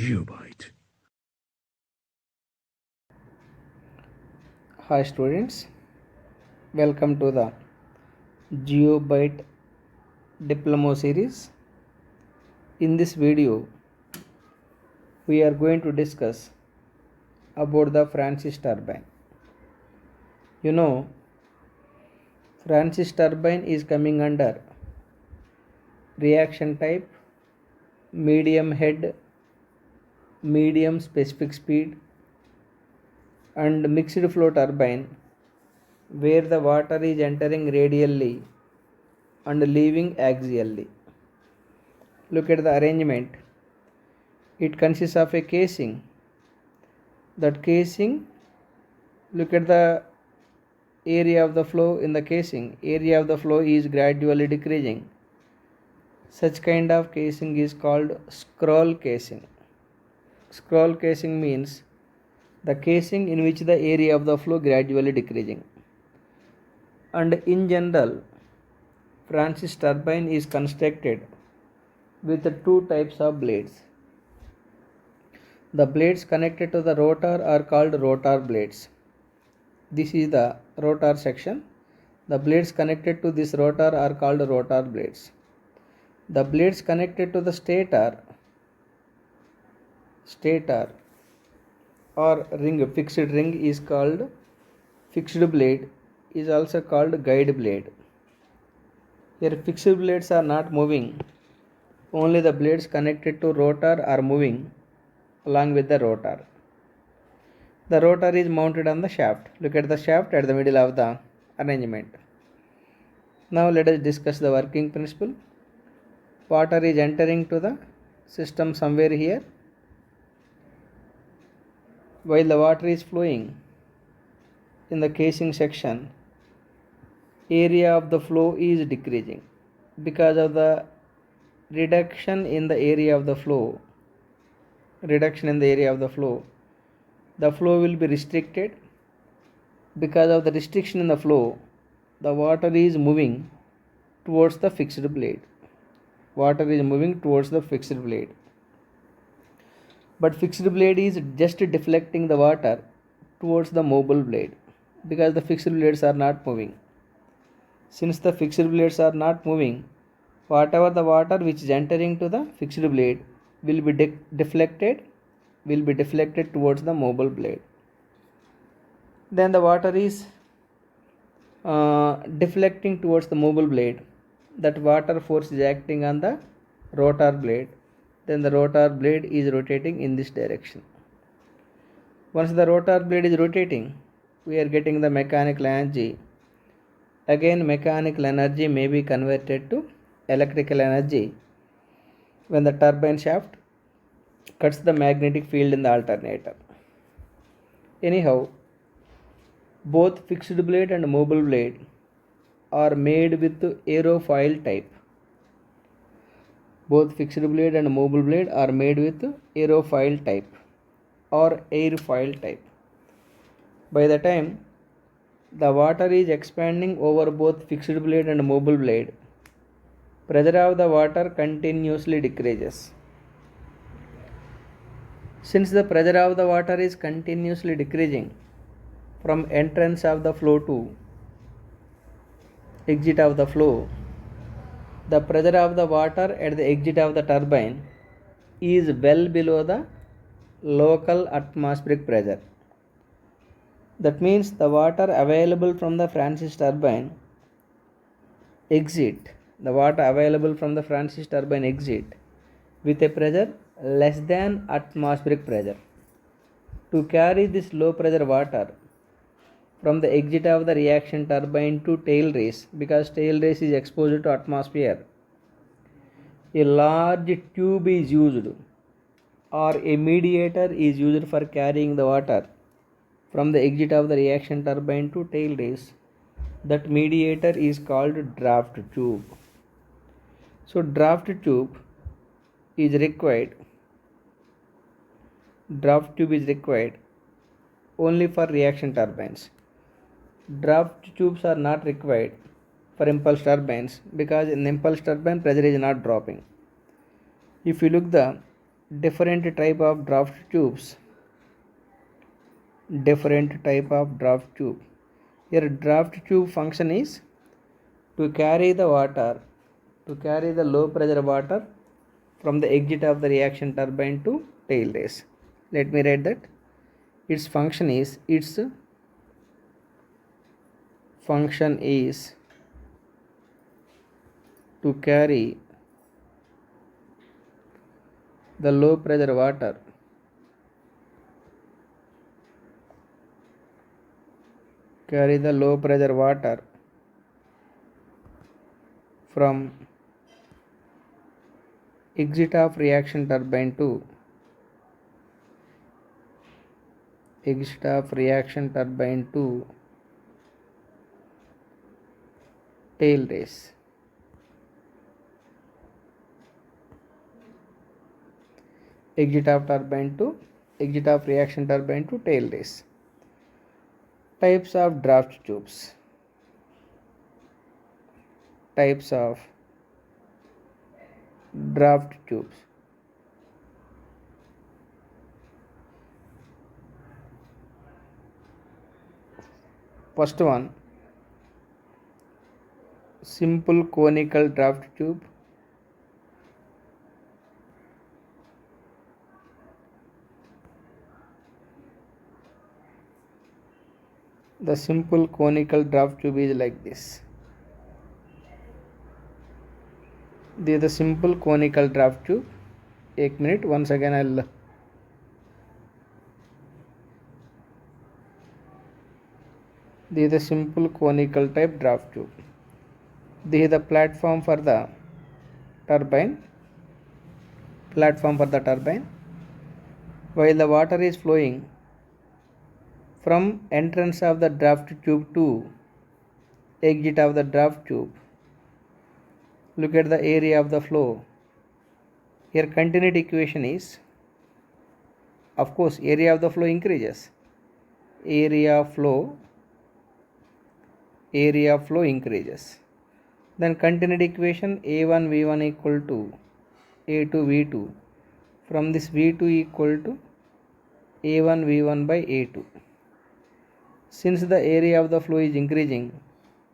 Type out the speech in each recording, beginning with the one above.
Geobyte. Hi students, welcome to the Geobyte Diploma series. In this video, we are going to discuss about the Francis turbine. You know, Francis turbine is coming under reaction type, medium head, medium specific speed, and mixed flow turbine where the water is entering radially and leaving axially. Look at the arrangement. It consists of a casing. That casing, look at the area of the flow in the casing. Area of the flow is gradually decreasing. Such kind of casing is called scroll casing. Scroll casing means the casing in which the area of the flow gradually decreasing. And in general, Francis turbine is constructed with two types of blades. The blades connected to the rotor are called rotor blades. This is the rotor section. The blades connected to this rotor are called rotor blades. The blades connected to the stator or fixed ring is called fixed blade, is also called guide blade. Here fixed blades are not moving. Only the blades connected to rotor are moving along with the rotor. The rotor is mounted on the shaft. Look at the shaft at the middle of the arrangement. Now let us discuss the working principle. Water is entering to the system somewhere here. While the water is flowing in the casing section, area of the flow is decreasing. Because of the reduction in the area of the flow, the flow will be restricted. Because of the restriction in the flow, the water is moving towards the fixed blade. But fixed blade is just deflecting the water towards the mobile blade because the fixed blades are not moving. Since the fixed blades are not moving, whatever the water which is entering to the fixed blade will be deflected towards the mobile blade. Then the water is deflecting towards the mobile blade. That water force is acting on the rotor blade. Then the rotor blade is rotating in this direction. Once the rotor blade is rotating, we are getting the mechanical energy. Again, mechanical energy may be converted to electrical energy when the turbine shaft cuts the magnetic field in the alternator. Anyhow, both fixed blade and mobile blade are made with aerofoil type. Both fixed blade and mobile blade are made with aerofoil type or airfoil type. By the time the water is expanding over both fixed blade and mobile blade, pressure of the water continuously decreases. Since the pressure of the water is continuously decreasing from entrance of the flow to exit of the flow, the pressure of the water at the exit of the turbine is well below the local atmospheric pressure. That means the water available from the Francis turbine exit with a pressure less than atmospheric pressure. To carry this low pressure water from the exit of the reaction turbine to tail race, because tail race is exposed to atmosphere, a large tube is used or a mediator is used for carrying the water from the exit of the reaction turbine to tail race. That mediator is called draft tube. So draft tube is required only for reaction turbines. Draft tubes are not required for impulse turbines because in impulse turbine pressure is not dropping. If you look the different type of draft tubes. Different type of draft tube. Here draft tube function is to carry the water, to carry the low pressure water from the exit of the reaction turbine to tail race. Let me write that. Its function is to carry the low pressure water from exit of reaction turbine to tail race. Exit of reaction turbine to tail race. Types of draft tubes. First one, simple conical draft tube. The simple conical draft tube is like this. This is the simple conical draft tube. एक minute, once again I'll. This is the simple conical type draft tube. This is the platform for the turbine. While the water is flowing from entrance of the draft tube to exit of the draft tube, look at the area of the flow. Here continuity equation is, of course, area of the flow increases. Area of flow increases. Then continuity equation A1 V1 equal to A2 V2. From this V2 equal to A1 V1 by A2. Since the area of the flow is increasing,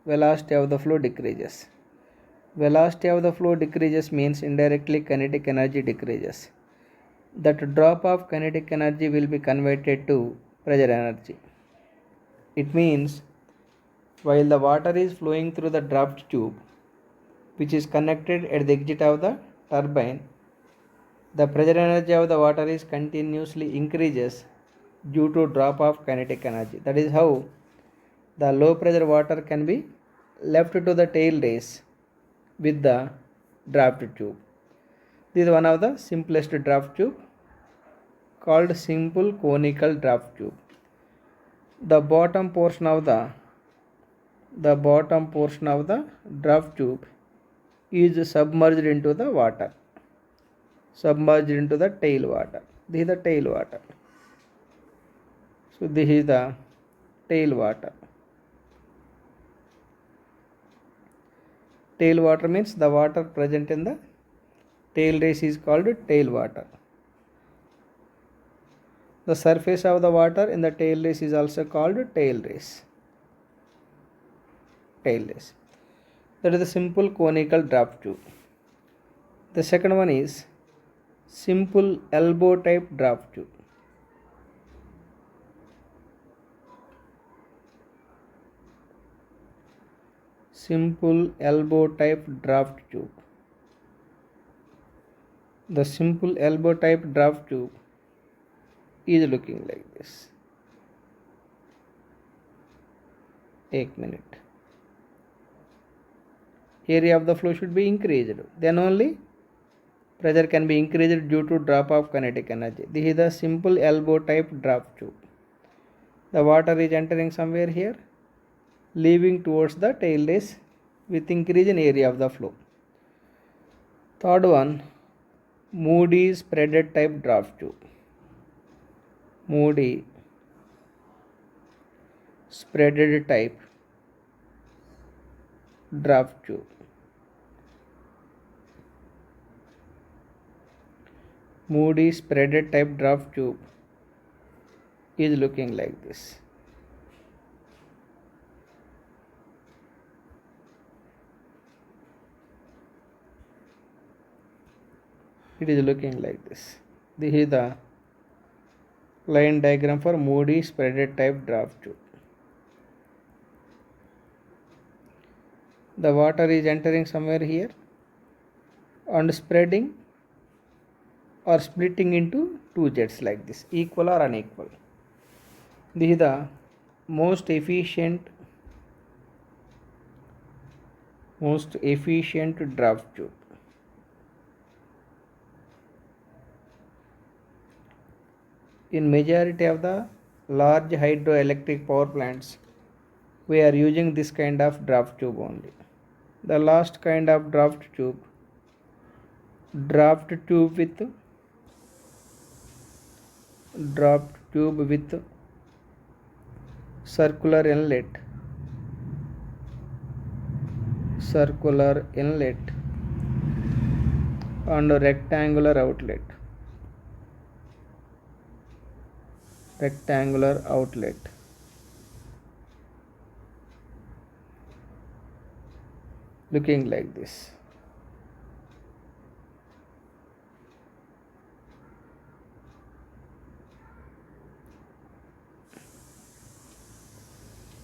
velocity of the flow decreases. Velocity of the flow decreases means indirectly kinetic energy decreases. That drop of kinetic energy will be converted to pressure energy. It means while the water is flowing through the draft tube, which is connected at the exit of the turbine, the pressure energy of the water is continuously increases due to drop of kinetic energy. That is how the low pressure water can be left to the tail race with the draft tube. This is one of the simplest draft tube called simple conical draft tube. The bottom portion of the draft tube is submerged into the water, the tail water. This is the tail water. So this is the tail water. Tail water means the water present in the tail race is called tail water. The surface of the water in the tail race is also called tail race. That is the simple conical draft tube. The second one is simple elbow type draft tube. Simple elbow type draft tube. The simple elbow type draft tube is looking like this. एक minute. Area of the flow should be increased. Then only pressure can be increased due to drop of kinetic energy. This is the simple elbow type draft tube. The water is entering somewhere here, leaving towards the tail race with increase in area of the flow. Third one, Moody spreaded type draft tube. Moody spreaded type draft tube. Moody spreaded type draft tube is looking like this. It is looking like this. This is the line diagram for Moody spreaded type draft tube. The water is entering somewhere here and spreading or splitting into two jets like this, equal or unequal. This is the most efficient draft tube. In majority of the large hydroelectric power plants, we are using this kind of draft tube only. The last kind of draft tube with circular inlet and rectangular outlet. Looking like this.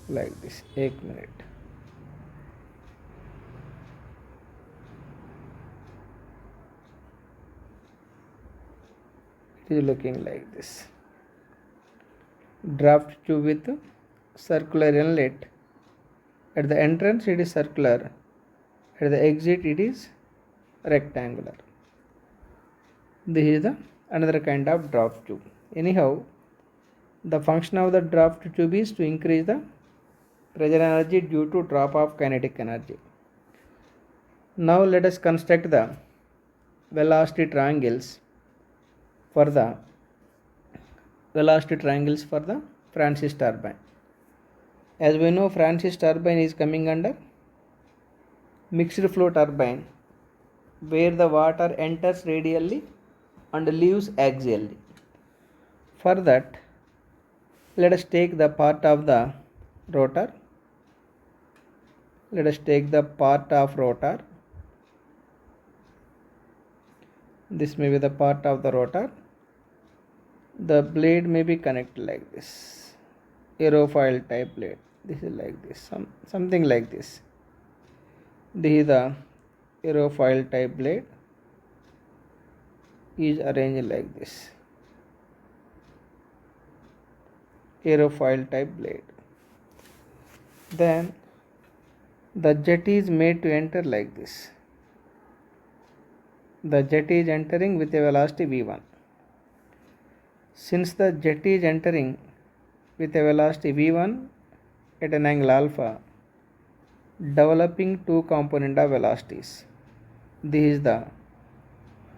Like this. 1 minute. It is looking like this. Draft tube with circular inlet. At the entrance it is circular, at the exit it is rectangular. This is the another kind of draft tube. Anyhow, the function of the draft tube is to increase the pressure energy due to drop of kinetic energy. Now let us construct the velocity triangles for the Francis turbine. As we know, Francis turbine is coming under mixed flow turbine, where the water enters radially and leaves axially. For that, let us take the part of the rotor. This may be the part of the rotor. The blade may be connected like this, aerofoil type blade. This is like this, something like this. This is the aerofoil type blade is arranged like this. Aerofoil type blade. Then the jet is made to enter like this. The jet is entering with a velocity v1. Since the jet is entering with a velocity v1 at an angle alpha, developing two component of velocities. This is the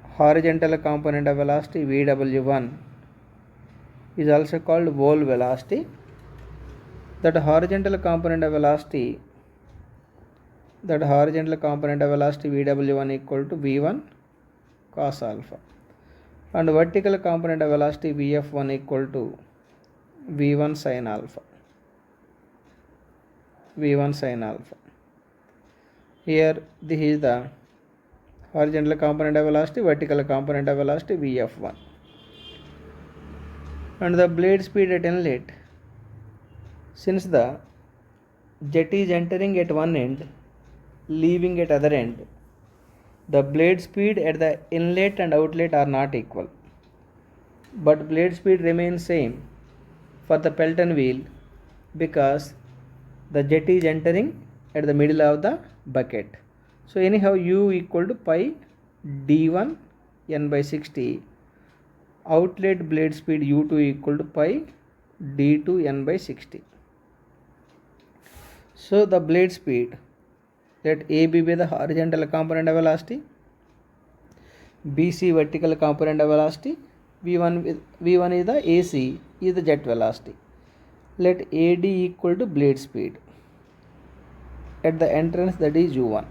horizontal component of velocity vw1 is also called wall velocity. That horizontal component of velocity vw1 equal to v1 cos alpha, and vertical component of velocity vf1 equal to v1 sin alpha. Here this is the horizontal component of velocity, vertical component of velocity vf1, and the blade speed at inlet. Since the jet is entering at one end, leaving at other end, the blade speed at the inlet and outlet are not equal, but blade speed remains same for the Pelton wheel because the jet is entering at the middle of the bucket. So anyhow, u equal to pi d1 n by 60, outlet blade speed u2 equal to pi d2 n by 60. So the blade speed, let AB be the horizontal component of velocity, BC vertical component of velocity, V1 is the AC is the jet velocity. Let AD equal to blade speed at the entrance, that is U1.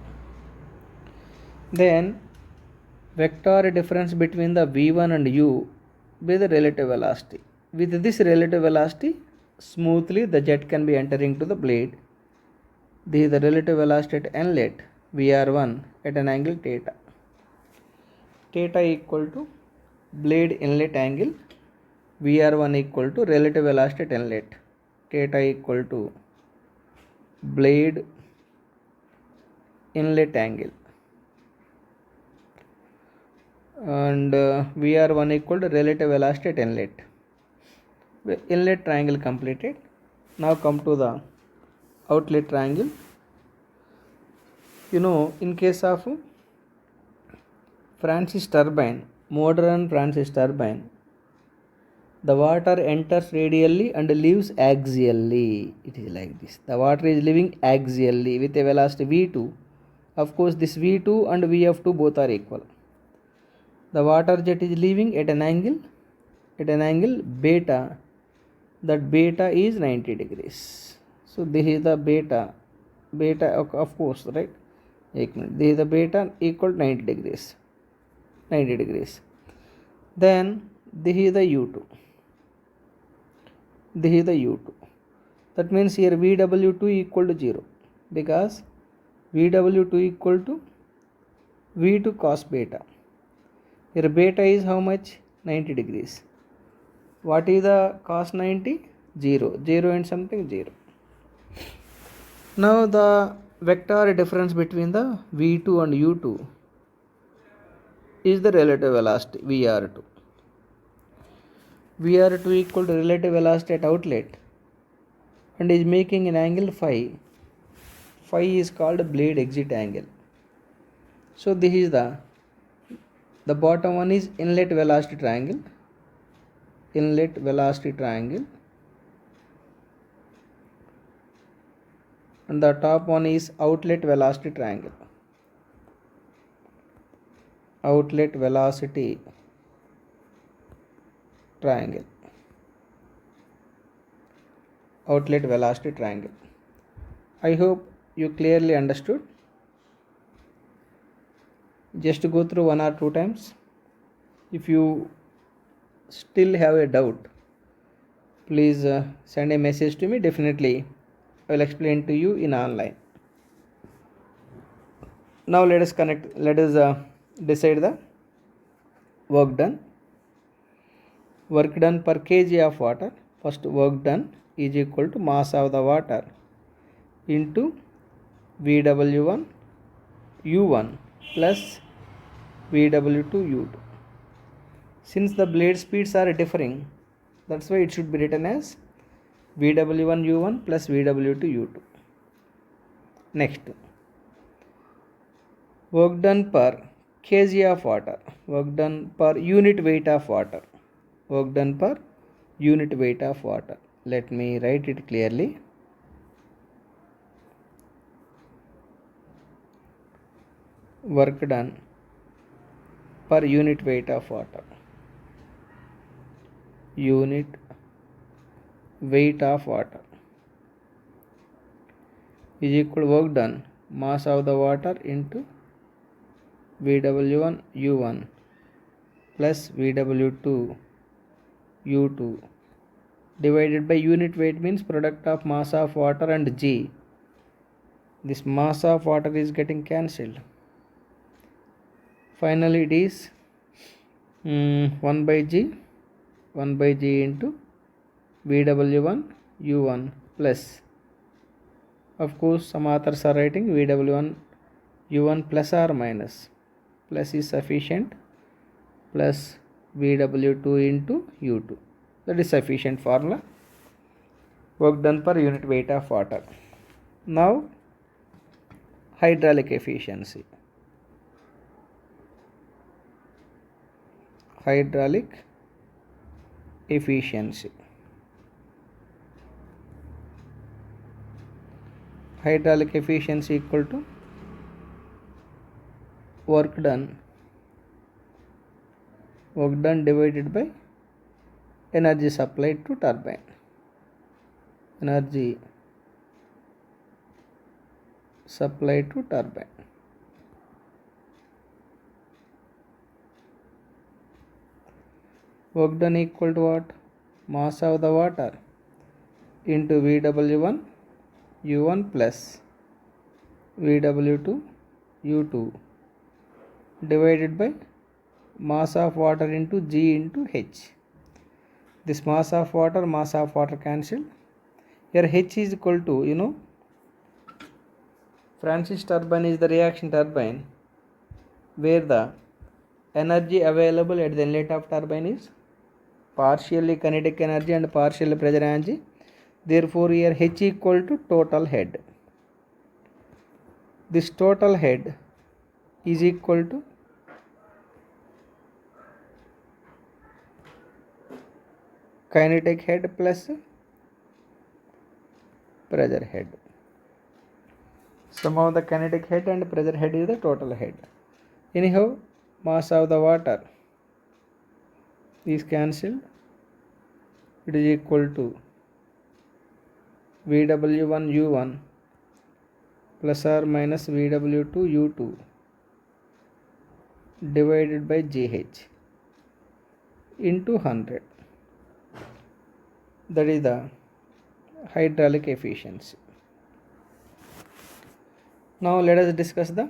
Then vector difference between the v1 and u be the relative velocity. With this relative velocity, smoothly the jet can be entering to the blade. This is the relative velocity at inlet vr1 at an angle theta. Theta equal to blade inlet angle, vr1 equal to relative velocity at inlet. Theta equal to blade inlet angle, and vr1 equal to relative velocity at inlet. Inlet triangle completed. Now come to the outlet triangle. In case of Francis turbine, modern Francis turbine, the water enters radially and leaves axially. It is like this. The water is leaving axially with a velocity v2. Of course, this v2 and vf2 both are equal. The water jet is leaving at an angle beta. That beta is 90 degrees. So this is the beta of course, right? This is the beta equal to 90 degrees. Then this is the u2. That means here vw2 equal to 0, because vw2 equal to v2 cos beta. Here beta is how much? 90 degrees. What is the cos 90? 0 and something 0. Now the vector difference between the v2 and u2 is the relative velocity vr2. vr2 equal to relative velocity at outlet and is making an angle phi. Phi is called blade exit angle. So this is the bottom one is inlet velocity triangle, and the top one is outlet velocity triangle. Outlet velocity triangle. I hope you clearly understood. Just go through 1 or 2 times. If you still have a doubt, please send a message to me. Definitely I will explain to you in online. Now let us decide the work done. Work done per kg of water. First, work done is equal to mass of the water into vw1 u1 plus vw2 u2. Since the blade speeds are differing, that's why it should be written as vw1 u1 plus vw2 u2. Next, work done per kg of water, work done per unit weight of water, Let me write it clearly. Work done per unit weight of water, is equal to work done mass of the water into vw1 u1 plus vw2 u2 divided by unit weight, means product of mass of water and g. This mass of water is getting cancelled. Finally it is 1 by g into vw1 u1 plus, of course some authors are writing vw1 u1 plus or minus, plus is sufficient, plus vw2 into u2. That is sufficient formula. Work done per unit weight of water. Now hydraulic efficiency. Hydraulic efficiency equal to work done divided by energy supplied to turbine. Work done equal to what? Mass of the water into VW1 U1 plus VW2 U2 divided by mass of water into G into H. This mass of water cancelled. Here H is equal to, Francis turbine is the reaction turbine where the energy available at the inlet of turbine is partially kinetic energy and partially pressure energy. Therefore, here H equal to total head. This total head is equal to kinetic head plus pressure head. Sum of the kinetic head and pressure head is the total head. Anyhow, mass of the water is cancelled. It is equal to VW1 U1 plus or minus VW2 U2 divided by GH into 100. That is the hydraulic efficiency. Now let us discuss the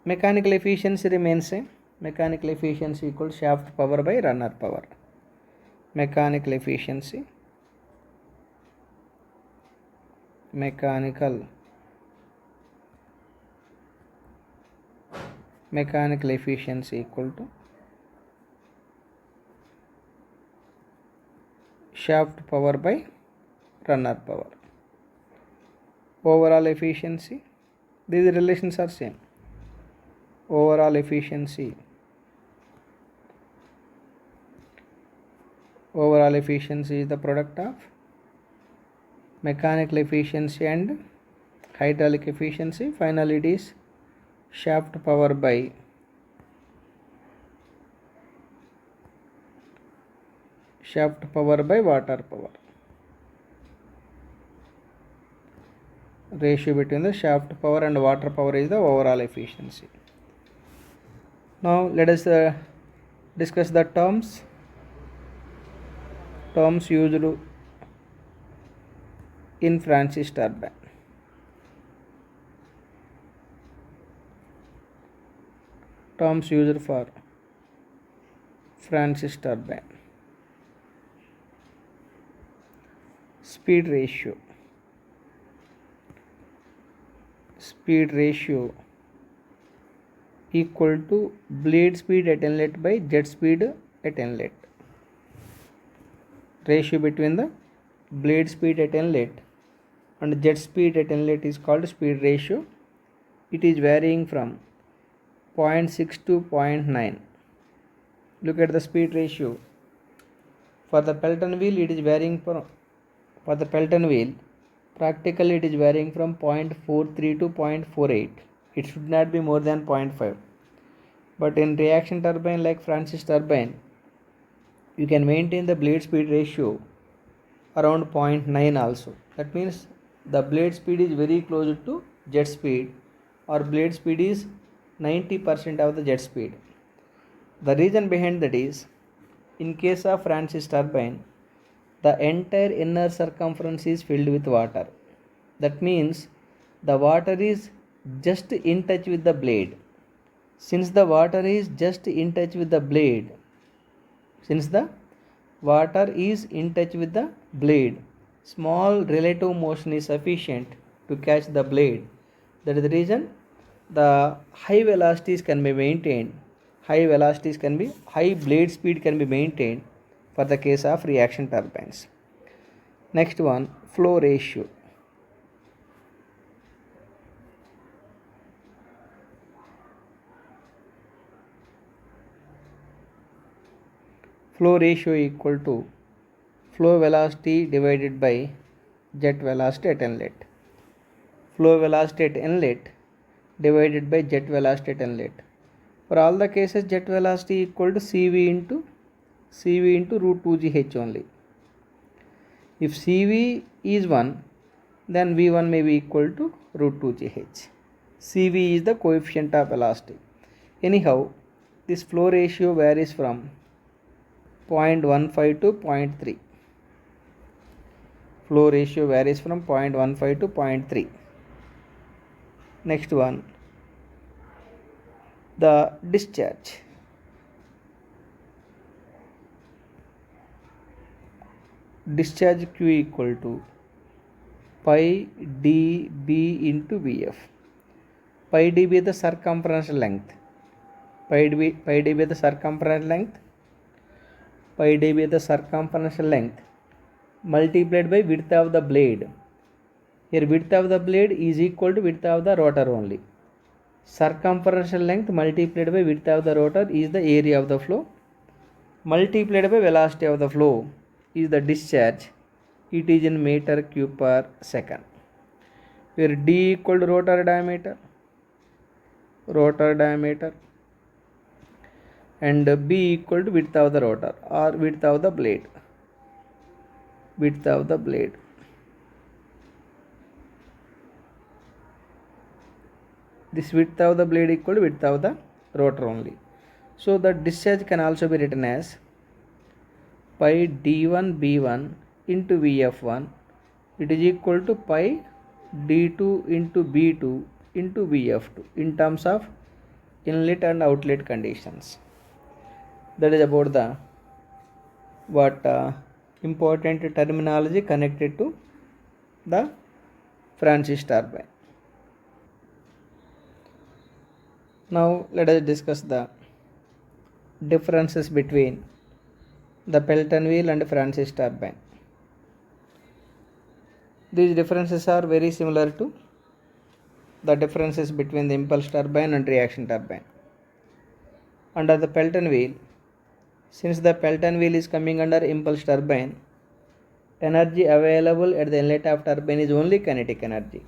mechanical efficiency. Remains same. Mechanical efficiency equals shaft power by runner power. Mechanical efficiency equal to shaft power by runner power. Overall efficiency, these relations are same. Overall efficiency is the product of mechanical efficiency and hydraulic efficiency. Finally, it is shaft power by water power. Ratio between the shaft power and water power is the overall efficiency. Now let us discuss the terms used in Francis turbine. Terms used for Francis turbine. Speed ratio equal to blade speed at inlet by jet speed at inlet. Ratio between the blade speed at inlet and jet speed at inlet is called speed ratio. It is varying from 0.6 to 0.9. Look at the speed ratio. For the Pelton wheel, it is varying practically it is varying from 0.43 to 0.48. It should not be more than 0.5. But in reaction turbine like Francis turbine, you can maintain the blade speed ratio around 0.9 also. That means the blade speed is very close to jet speed, or blade speed is 90% of the jet speed. The reason behind that is, in case of Francis turbine, the entire inner circumference is filled with water. That means the water is just in touch with the blade. Since the water is just in touch with the blade, small relative motion is sufficient to catch the blade. That is the reason the high velocities can be maintained. High blade speed can be maintained for the case of reaction turbines. Next one, flow ratio. Flow ratio equal to flow velocity divided by jet velocity at inlet. Flow velocity at inlet divided by jet velocity at inlet. For all the cases, jet velocity equal to CV into root 2gh only. If CV is 1, then V1 may be equal to root 2gh. CV is the coefficient of velocity. Anyhow, this flow ratio varies from 0.15 to 0.3. Flow ratio varies from 0.15 to 0.3. Next one, the discharge. Discharge Q equal to pi dB into Vf. Pi dB is the circumferential length. Pi dB is the circumferential length. Pi dB is the circumferential length multiplied by width of the blade. Here width of the blade is equal to width of the rotor only. Circumferential length multiplied by width of the rotor is the area of the flow multiplied by velocity of the flow is the discharge. It is in meter cube per second. Where D equal to rotor diameter, and B equal to width of the rotor or width of the blade. This width of the blade equal to width of the rotor only. So the discharge can also be written as pi d1 b1 into vf1. It is equal to pi d2 into b2 into vf2 in terms of inlet and outlet conditions. That is about the important terminology connected to the Francis turbine. Now let us discuss the differences between the Pelton wheel and Francis turbine. These differences are very similar to the differences between the impulse turbine and reaction turbine. Under the Pelton wheel, since the Pelton wheel is coming under impulse turbine, energy available at the inlet of turbine is only kinetic energy.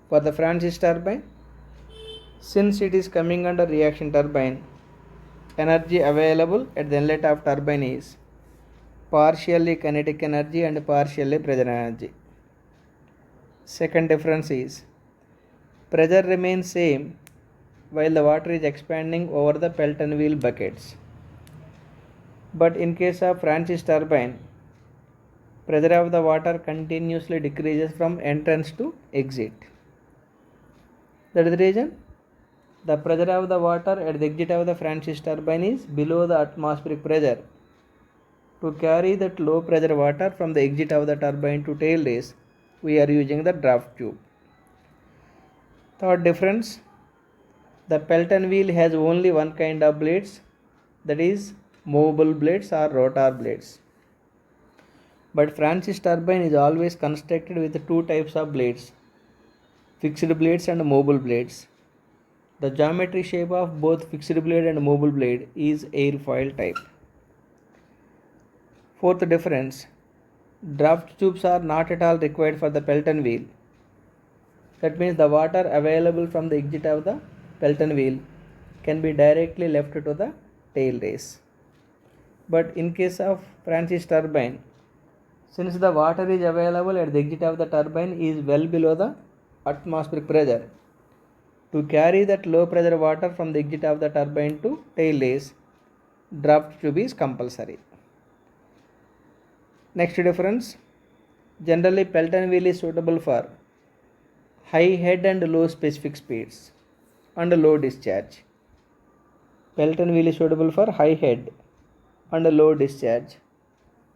For the Francis turbine, since it is coming under reaction turbine, energy available at the inlet of turbine is partially kinetic energy and partially pressure energy. Second difference is pressure remains same while the water is expanding over the Pelton wheel buckets. But in case of Francis turbine, pressure of the water continuously decreases from entrance to exit. That is the reason the pressure of the water at the exit of the Francis turbine is below the atmospheric pressure. To carry that low pressure water from the exit of the turbine to tail race, we are using the draft tube. Third difference, the Pelton wheel has only one kind of blades, that is movable blades or rotor blades. But Francis turbine is always constructed with two types of blades, fixed blades and movable blades. The geometry shape of both fixed blade and movable blade is airfoil type. Fourth difference, draft tubes are not at all required for the Pelton wheel. That means the water available from the exit of the Pelton wheel can be directly left to the tail race. But in case of Francis turbine, since the water is available at the exit of the turbine is well below the atmospheric pressure, to carry that low pressure water from the exit of the turbine to tail race, draft tube is compulsory. Next difference, generally Pelton wheel is suitable for high head and low specific speeds and low discharge. Pelton wheel is suitable for high head and low discharge,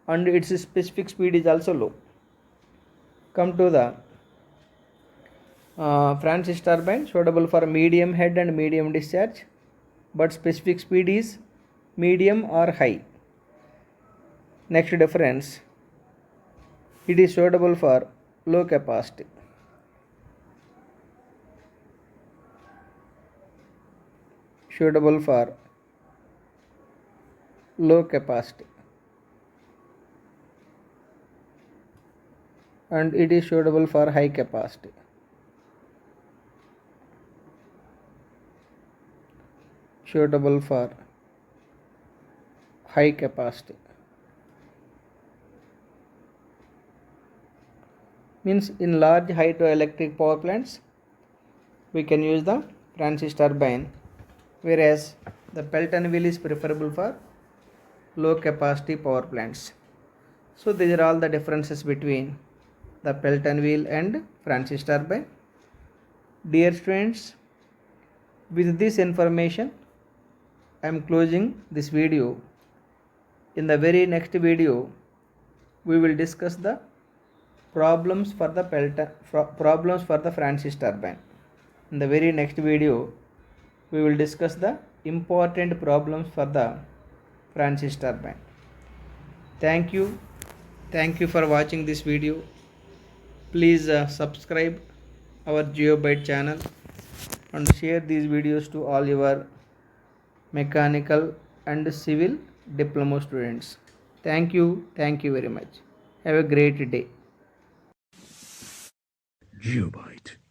and its specific speed is also low. Come to the Francis turbine, suitable for medium head and medium discharge, but specific speed is medium or high. Next difference, it is suitable for low capacity. And it is suitable for high capacity. Means in large hydroelectric power plants we can use the Francis turbine, whereas the Pelton wheel is preferable for low capacity power plants. So these are all the differences between the Pelton wheel and Francis turbine. Dear students, with this information I am closing this video. In the very next video we will discuss the problems for the Francis turbine. In the very next video we will discuss the important problems for the Francis turbine. Thank you for watching this video. Please subscribe our GeoByte channel and share these videos to all your mechanical and civil diploma students. Thank you very much. Have a great day. GeoByte.